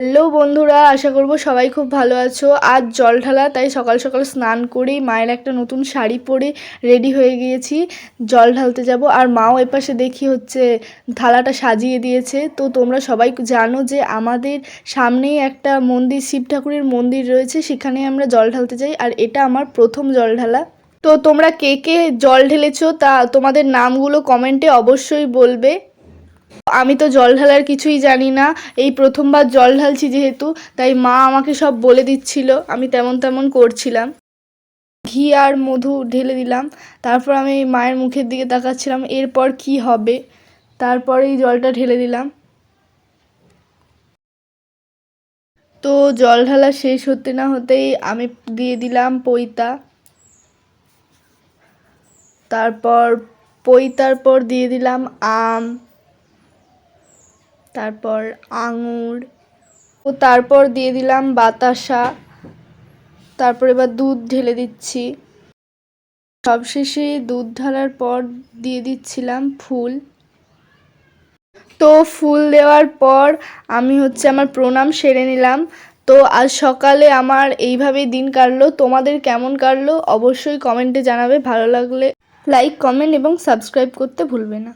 Hello বন্ধুরা, আশা করব সবাই খুব ভালো আছো। আজ জল ঢালা, তাই সকাল সকাল স্নান করেই মায়ের একটা নতুন শাড়ি পরে রেডি হয়ে গিয়েছি। জল ঢালতে যাব। আর মাও এপাশে দেখি হচ্ছে থালাটা সাজিয়ে দিয়েছে। তো তোমরা সবাই জানো যে আমাদের সামনেই একটা মন্দির, শিব ঠাকুরের মন্দির রয়েছে, সেখানে আমরা জল ঢালতে যাই। আর এটা আমার প্রথম জল ঢালা। তো তোমরা কে কে জল ঢেলেছো তা তোমাদের নামগুলো কমেন্টে অবশ্যই বলবে। আমি তো জল ঢালার কিছুই জানি না, এই প্রথমবার জল ঢালছি যেহেতু, তাই মা আমাকে সব বলে দিচ্ছিল, আমি তেমন তেমন করছিলাম। ঘি আর মধু ঢেলে দিলাম, তারপর আমি মায়ের মুখের দিকে তাকাচ্ছিলাম এরপর কি হবে। তারপরেই জলটা ঢেলে দিলাম। তো জল ঢালা শেষ হতে না হতেই আমি দিয়ে দিলাম পৈতা। তারপর পৈতার পর দিয়ে দিলাম আম, তারপর আঙুর, ও তারপর দিয়ে দিলাম বাতাসা। তারপর এবার দুধ ঢেলে দিচ্ছি। সবশেষে দুধ ঢালার পর দিয়ে দিচ্ছিলাম ফুল। তো ফুল দেওয়ার পর আমি আমার প্রণাম সেরে নিলাম। তো আজ সকালে আমার এইভাবেই দিন কাটলো। তোমাদের কেমন কাটলো অবশ্যই কমেন্টে জানাবে। ভালো লাগলে লাইক, কমেন্ট এবং সাবস্ক্রাইব করতে ভুলবে না।